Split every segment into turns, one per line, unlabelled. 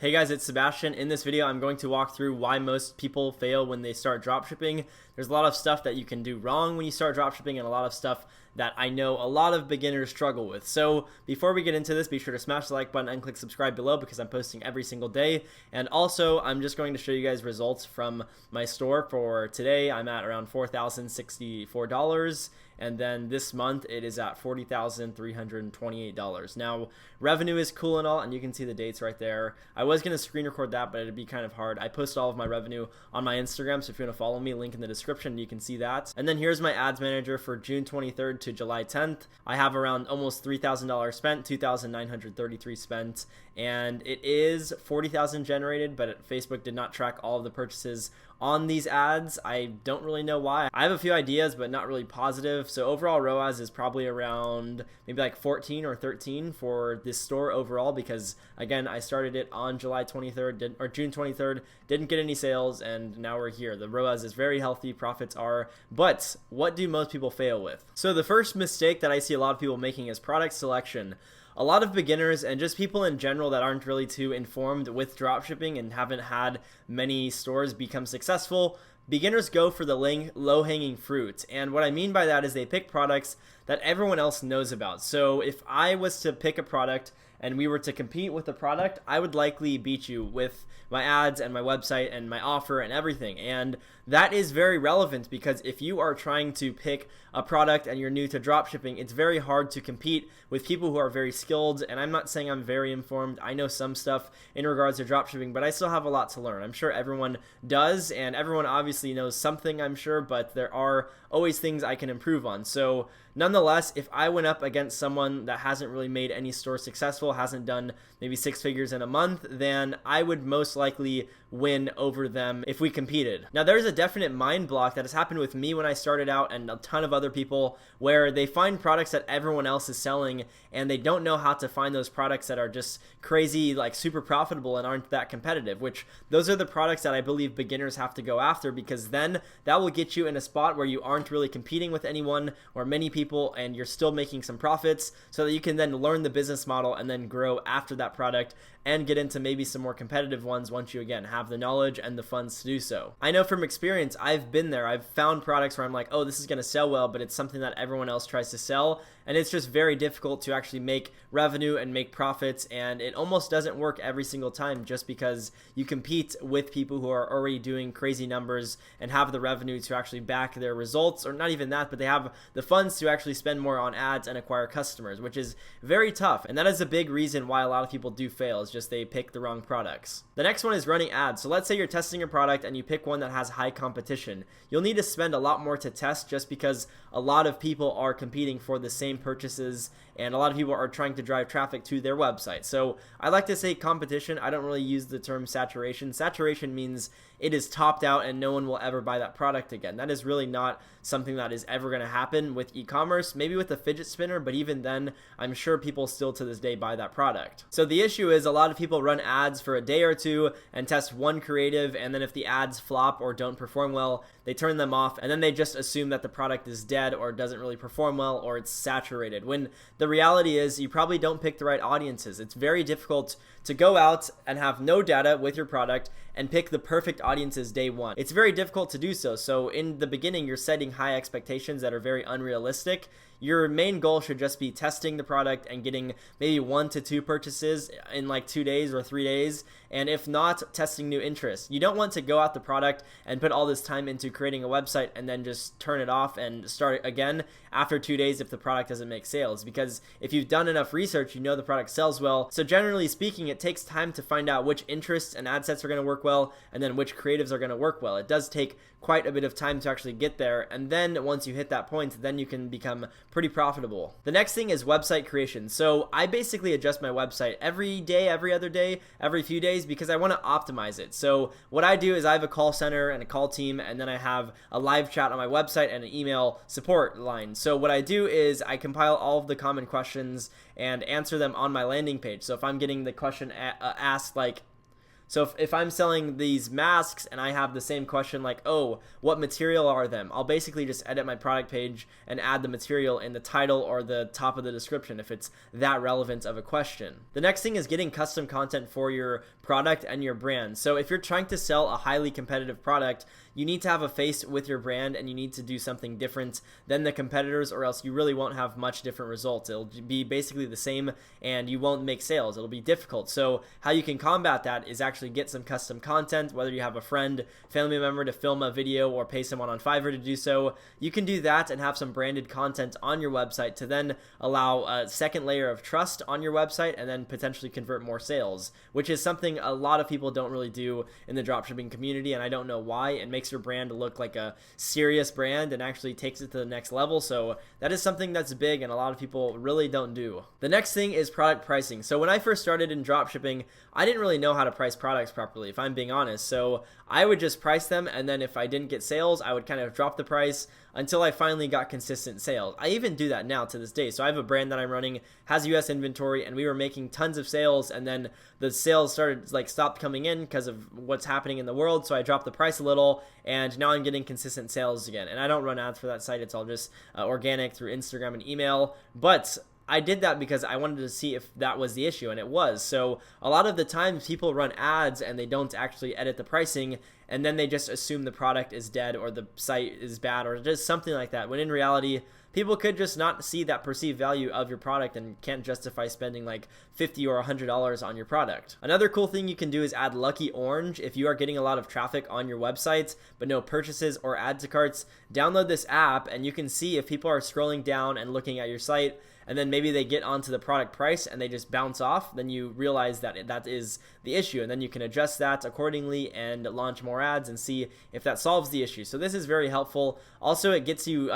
Hey guys, it's Sebastian. In this video, I'm going to walk through why most people fail when they start dropshipping. There's a lot of stuff that you can do wrong when you start dropshipping and a lot of stuff that I know a lot of beginners struggle with. So before we get into this, be sure to smash the like button and click subscribe below because I'm posting every single day. And also, I'm just going to show you guys results from my store for today. I'm at around $4,064. And then this month it is at $40,328. Now, revenue is cool and all, and you can see the dates right there. I was going to screen record that, but it'd be kind of hard. I post all of my revenue on my Instagram, so if you want to follow me, link in the description, you can see that. And then here's my ads manager for June 23rd to July 10th. I have around almost $3,000 spent, $2,933 spent, and it is $40,000 generated, but Facebook did not track all of the purchases on these ads. I don't really know why. I have a few ideas, but not really positive. So overall ROAS is probably around maybe like 14 or 13 for this store overall, because again, I started it on July 23rd or June 23rd, didn't get any sales, and now we're here. The ROAS is very healthy, profits are, but what do most people fail with? So the first mistake that I see a lot of people making is product selection. A lot of beginners and just people in general that aren't really too informed with dropshipping and haven't had many stores become successful, beginners go for the low-hanging fruit. And what I mean by that is they pick products that everyone else knows about. So if I was to pick a product and we were to compete with the product, I would likely beat you with my ads and my website and my offer and everything. And that is very relevant because if you are trying to pick a product and you're new to dropshipping, it's very hard to compete with people who are very skilled. And I'm not saying I'm very informed. I know some stuff in regards to dropshipping, but I still have a lot to learn. I'm sure everyone does, and everyone obviously knows something, I'm sure, but there are always things I can improve on. So nonetheless, if I went up against someone that hasn't really made any store successful, hasn't done maybe 6 figures in a month, then I would most likely win over them if we competed. Now, there's a definite mind block that has happened with me when I started out and a ton of other people, where they find products that everyone else is selling and they don't know how to find those products that are just crazy, like super profitable and aren't that competitive, which those are the products that I believe beginners have to go after, because then that will get you in a spot where you aren't really competing with anyone or many people and you're still making some profits, so that you can then learn the business model and then grow after that product and get into maybe some more competitive ones once you again have the knowledge and the funds to do so. I know from experience, I've been there. I've found products where I'm like, oh, this is going to sell well, but it's something that everyone else tries to sell, and it's just very difficult to actually make revenue and make profits, and it almost doesn't work every single time just because you compete with people who are already doing crazy numbers and have the revenue to actually back their results, or not even that, but they have the funds to actually spend more on ads and acquire customers, which is very tough. And that is a big reason why a lot of people do fail, is just they pick the wrong products. The next one is running ads. So let's say you're testing a product and you pick one that has high competition. You'll need to spend a lot more to test, just because a lot of people are competing for the same purchases and a lot of people are trying to drive traffic to their website. So I like to say competition. I don't really use the term saturation. Saturation means it is topped out and no one will ever buy that product again. That is really not something that is ever going to happen with e-commerce, maybe with a fidget spinner, but even then, I'm sure people still to this day buy that product. So the issue is a lot of people run ads for a day or two and test one creative, and then if the ads flop or don't perform well, they turn them off, and then they just assume that the product is dead or doesn't really perform well or it's saturated, when the reality is you probably don't pick the right audiences. It's very difficult to go out and have no data with your product and pick the perfect audiences day one. It's very difficult to do so. So in the beginning, you're setting high expectations that are very unrealistic. Your main goal should just be testing the product and getting maybe 1 to 2 purchases in like 2 days or 3 days. And if not, testing new interests. You don't want to go out the product and put all this time into creating a website and then just turn it off and start again after 2 days if the product doesn't make sales. Because if you've done enough research, you know the product sells well. So generally speaking, it takes time to find out which interests and ad sets are going to work well and then which creatives are going to work well. It does take quite a bit of time to actually get there, and then once you hit that point, then you can become pretty profitable. The next thing is website creation. So I basically adjust my website every day, every other day, every few days, because I want to optimize it. So what I do is I have a call center and a call team, and then I have a live chat on my website and an email support line. So what I do is I compile all of the common questions and answer them on my landing page. So if I'm getting the question asked like, So if I'm selling these masks and I have the same question like, oh, what material are them? I'll basically just edit my product page and add the material in the title or the top of the description if it's that relevant of a question. The next thing is getting custom content for your product and your brand. So if you're trying to sell a highly competitive product, you need to have a face with your brand and you need to do something different than the competitors, or else you really won't have much different results. It'll be basically the same and you won't make sales. It'll be difficult. So how you can combat that is actually get some custom content, whether you have a friend, family member to film a video or pay someone on Fiverr to do so. You can do that and have some branded content on your website to then allow a second layer of trust on your website and then potentially convert more sales, which is something a lot of people don't really do in the dropshipping community, and I don't know why. It makes your brand look like a serious brand and actually takes it to the next level. So that is something that's big and a lot of people really don't do. The next thing is product pricing. So when I first started in dropshipping, I didn't really know how to price products properly, if I'm being honest. So I would just price them, and then if I didn't get sales, I would kind of drop the price until I finally got consistent sales. I even do that now to this day. So I have a brand that I'm running, has US inventory, and we were making tons of sales, and then the sales stopped coming in because of what's happening in the world. So I dropped the price a little, and now I'm getting consistent sales again. And I don't run ads for that site. It's all just organic through Instagram and email. But I did that because I wanted to see if that was the issue, and it was. So a lot of the times people run ads and they don't actually edit the pricing, and then they just assume the product is dead or the site is bad or just something like that, when in reality, people could just not see that perceived value of your product and can't justify spending like $50 or $100 on your product. Another cool thing you can do is add Lucky Orange. If you are getting a lot of traffic on your website but no purchases or add to carts, download this app and you can see if people are scrolling down and looking at your site, and then maybe they get onto the product price and they just bounce off, then you realize that that is the issue, and then you can adjust that accordingly and launch more ads and see if that solves the issue. So this is very helpful. Also, it gets you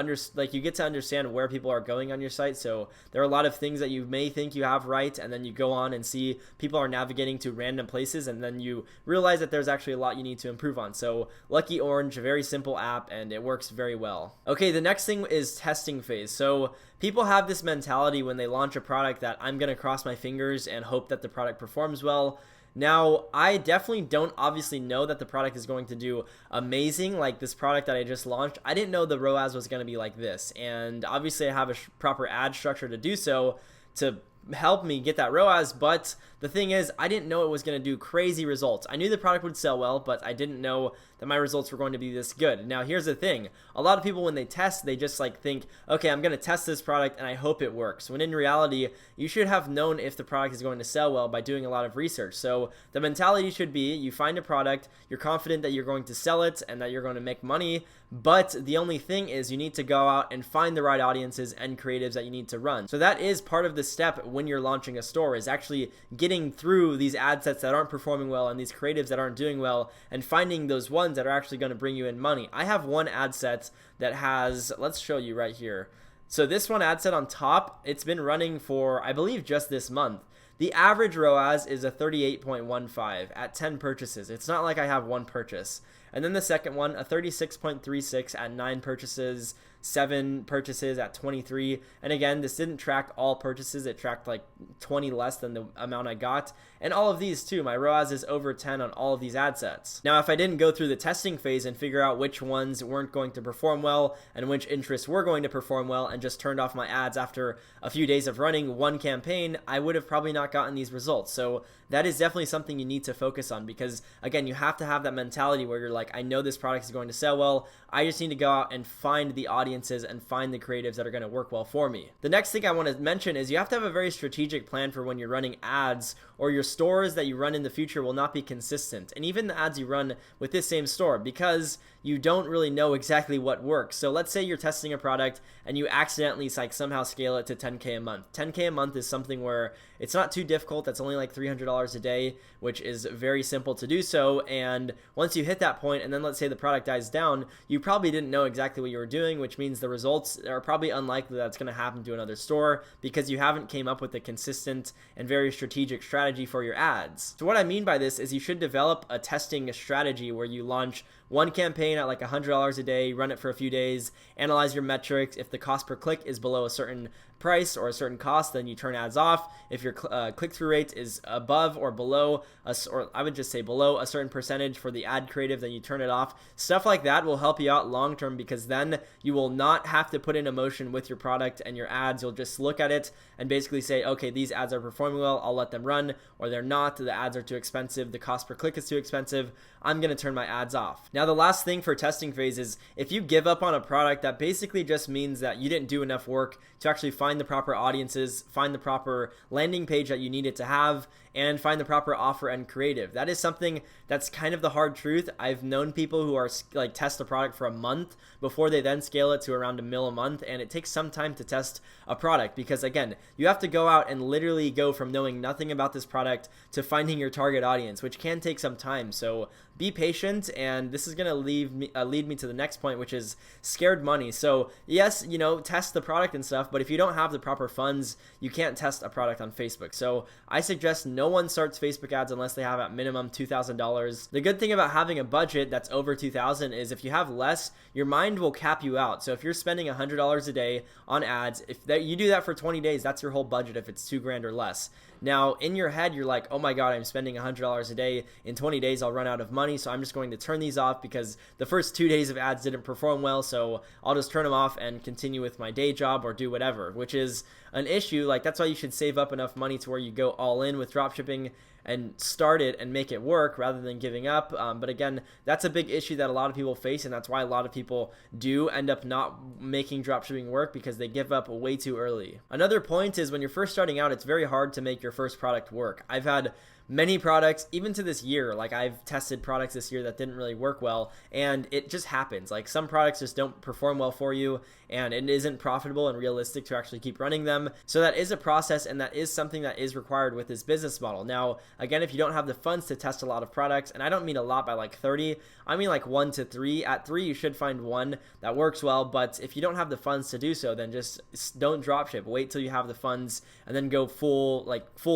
you get to understand where people are going on your site. So there are a lot of things that you may think you have right, and then you go on and see people are navigating to random places, and then you realize that there's actually a lot you need to improve on. So Lucky Orange, a very simple app, and it works very well. Okay, the next thing is testing phase. So people have this mentality when they launch a product that I'm going to cross my fingers and hope that the product performs well. Now, I definitely don't obviously know that the product is going to do amazing. Like this product that I just launched, I didn't know the ROAS was going to be like this. And obviously I have a proper ad structure to do so, to help me get that ROAS, but the thing is, I didn't know it was going to do crazy results. I knew the product would sell well, but I didn't know that my results were going to be this good. Now, here's the thing. A lot of people, when they test, they just think, okay, I'm going to test this product and I hope it works. When in reality, you should have known if the product is going to sell well by doing a lot of research. So the mentality should be, you find a product, you're confident that you're going to sell it and that you're going to make money, but the only thing is you need to go out and find the right audiences and creatives that you need to run. So that is part of the step when you're launching a store, is actually getting through these ad sets that aren't performing well and these creatives that aren't doing well, and finding those ones that are actually going to bring you in money. I have one ad set that has, let's show you right here. So this one ad set on top, it's been running for, I believe, just this month. The average ROAS is a 38.15 at 10 purchases. It's not like I have one purchase. And then the second one, a 36.36 at 9 purchases, 7 purchases at 23. And again, this didn't track all purchases. It tracked like 20 less than the amount I got. And all of these too, my ROAS is over 10 on all of these ad sets. Now, if I didn't go through the testing phase and figure out which ones weren't going to perform well and which interests were going to perform well, and just turned off my ads after a few days of running one campaign, I would have probably not gotten these results. So that is definitely something you need to focus on, because again, you have to have that mentality where you're like, I know this product is going to sell well. I just need to go out and find the audiences and find the creatives that are going to work well for me. The next thing I want to mention is you have to have a very strategic plan for when you're running ads, or your stores that you run in the future will not be consistent. And even the ads you run with this same store, because you don't really know exactly what works. So let's say you're testing a product and you accidentally somehow scale it to 10K a month. 10K a month is something where it's not too difficult. That's only like $300 a day, which is very simple to do so. And once you hit that point, and then let's say the product dies down, you probably didn't know exactly what you were doing, which means the results are probably unlikely that's going to happen to another store, because you haven't came up with a consistent and very strategic strategy for your ads. So what I mean by this is you should develop a testing strategy where you launch one campaign at like $100 a day, run it for a few days, analyze your metrics. If the cost per click is below a certain price or a certain cost, then you turn ads off. If your click-through rate is above or below, or I would just say below a certain percentage for the ad creative, then you turn it off. Stuff like that will help you out long term, because then you will not have to put in emotion with your product and your ads. You'll just look at it and basically say, okay, these ads are performing well, I'll let them run, or they're not, the ads are too expensive, the cost per click is too expensive, I'm going to turn my ads off. Now, the last thing for testing phase is if you give up on a product, that basically just means that you didn't do enough work to actually find the proper audiences, find the proper landing page that you need it to have, and find the proper offer and creative. That is something that's kind of the hard truth. I've known people who are like test a product for a month before they then scale it to around $1 million a month, and it takes some time to test a product, because again, you have to go out and literally go from knowing nothing about this product to finding your target audience, which can take some time. So be patient, and this is going to lead me to the next point, which is scared money. So yes, test the product and stuff, but if you don't have the proper funds, you can't test a product on Facebook. So I suggest no one starts Facebook ads unless they have at minimum $2,000. The good thing about having a budget that's over $2,000 is if you have less, your mind will cap you out. So if you're spending $100 a day on ads, if you do that for 20 days, that's your whole budget if it's $2,000 or less. Now, in your head, you're like, oh my God, I'm spending $100 a day. In 20 days, I'll run out of money, so I'm just going to turn these off because the first 2 days of ads didn't perform well, so I'll just turn them off and continue with my day job or do whatever, which is an issue. Like, that's why you should save up enough money to where you go all in with dropshipping and start it and make it work rather than giving up. But again, that's a big issue that a lot of people face, and that's why a lot of people do end up not making dropshipping work, because they give up way too early. Another point is when you're first starting out, it's very hard to make your first product work. I've had many products, even to this year, like I've tested products this year that didn't really work well, and it just happens. Like some products just don't perform well for you, and it isn't profitable and realistic to actually keep running them. So that is a process, and that is something that is required with this business model. Now, again, if you don't have the funds to test a lot of products, and I don't mean a lot by like 30, I mean like 1 to 3. At 3, you should find one that works well, but if you don't have the funds to do so, then just don't dropship. Wait till you have the funds and then go full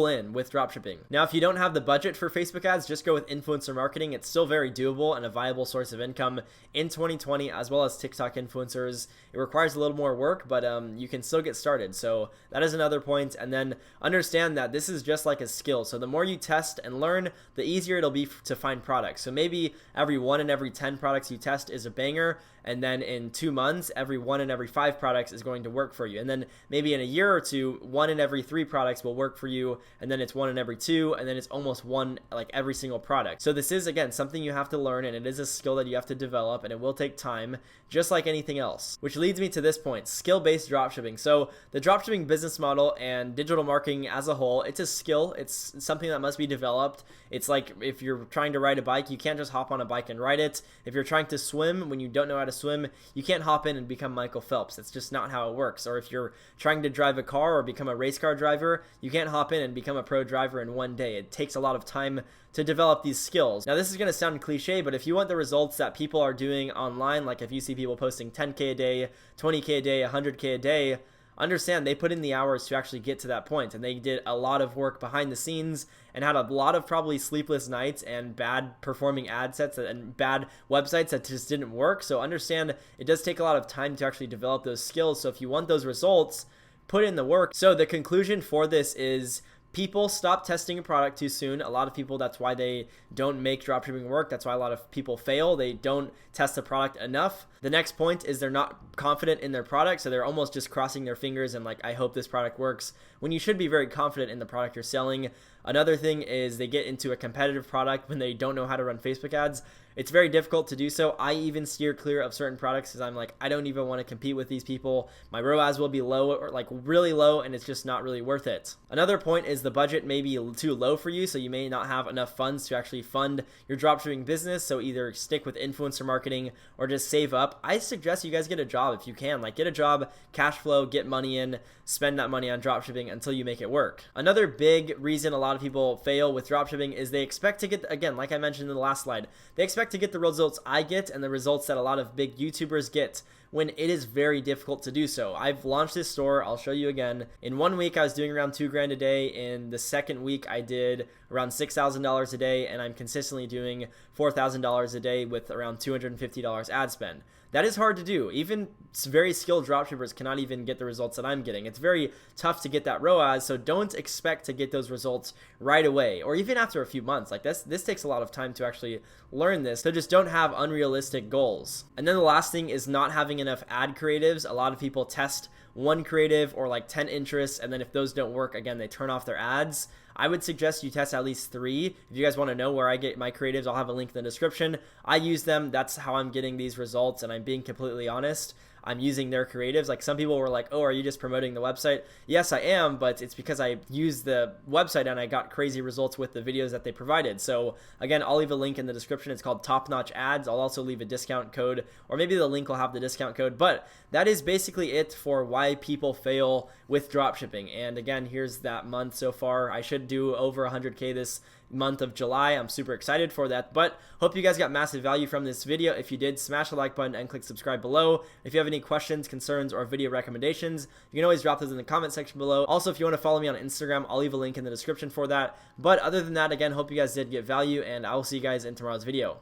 in with dropshipping. Now, if you don't have the budget for Facebook ads, just go with influencer marketing. It's still very doable and a viable source of income in 2020, as well as TikTok influencers. It requires a little more work, but you can still get started. So that is another point. And then understand that this is just like a skill. So the more you test and learn, the easier it'll be to find products. So maybe every 1 in every 10 products you test is a banger, and then in 2 months, every 1 in every 5 products is going to work for you. And then maybe in a year or two, 1 in every 3 products will work for you, and then it's 1 in every 2, and then it's almost 1 like every single product. So this is, again, something you have to learn, and it is a skill that you have to develop, and it will take time, just like anything else. Which leads me to this point, skill-based dropshipping. So the dropshipping business model and digital marketing as a whole, it's a skill. It's something that must be developed. It's like if you're trying to ride a bike, you can't just hop on a bike and ride it. If you're trying to swim, when you don't know how to swim, you can't hop in and become Michael Phelps. That's just not how it works. Or if you're trying to drive a car or become a race car driver, you can't hop in and become a pro driver in one day. It takes a lot of time to develop these skills. Now, this is going to sound cliche, but if you want the results that people are doing online, like if you see people posting 10K a day, 20K a day, 100K a day, understand they put in the hours to actually get to that point, and they did a lot of work behind the scenes and had a lot of probably sleepless nights and bad performing ad sets and bad websites that just didn't work. So understand it does take a lot of time to actually develop those skills. So if you want those results, put in the work. So the conclusion for this is people stop testing a product too soon. A lot of people, that's why they don't make dropshipping work. That's why a lot of people fail. They don't test the product enough. The next point is they're not confident in their product, so they're almost just crossing their fingers and like, I hope this product works, when you should be very confident in the product you're selling. Another thing is they get into a competitive product when they don't know how to run Facebook ads. It's very difficult to do so. I even steer clear of certain products because I'm like, I don't even want to compete with these people. My ROAS will be low, or like really low, and it's just not really worth it. Another point is the budget may be too low for you, so you may not have enough funds to actually fund your dropshipping business. So either stick with influencer marketing or just save up. I suggest you guys get a job if you can. Like, get a job, cash flow, get money in, spend that money on dropshipping until you make it work. Another big reason a lot of people fail with dropshipping is they expect to get, again, like I mentioned in the last slide, they expect to get the results I get and the results that a lot of big YouTubers get when it is very difficult to do so. I've launched this store. I'll show you again. In 1 week, I was doing around $2,000 a day. In the second week, I did around $6,000 a day, and I'm consistently doing $4,000 a day with around $250 ad spend. That is hard to do. Even very skilled dropshippers cannot even get the results that I'm getting. It's very tough to get that ROAS, so don't expect to get those results right away or even after a few months. Like this takes a lot of time to actually learn this, so just don't have unrealistic goals. And then the last thing is not having enough ad creatives. A lot of people test one creative or like 10 interests, and then if those don't work, again, they turn off their ads. I would suggest you test at least 3. If you guys want to know where I get my creatives, I'll have a link in the description. I use them. That's how I'm getting these results, and I'm being completely honest. I'm using their creatives. Like some people were like, oh, are you just promoting the website? Yes, I am, but it's because I used the website and I got crazy results with the videos that they provided. So again, I'll leave a link in the description. It's called Top Notch Ads. I'll also leave a discount code, or maybe the link will have the discount code, but that is basically it for why people fail with dropshipping. And again, here's that month so far. I should do over 100K this month of July. I'm super excited for that, but hope you guys got massive value from this video. If you did, smash the like button and click subscribe below. If you have any questions, concerns, or video recommendations, you can always drop those in the comment section below. Also, if you want to follow me on Instagram, I'll leave a link in the description for that. But other than that, again, hope you guys did get value, and I will see you guys in tomorrow's video.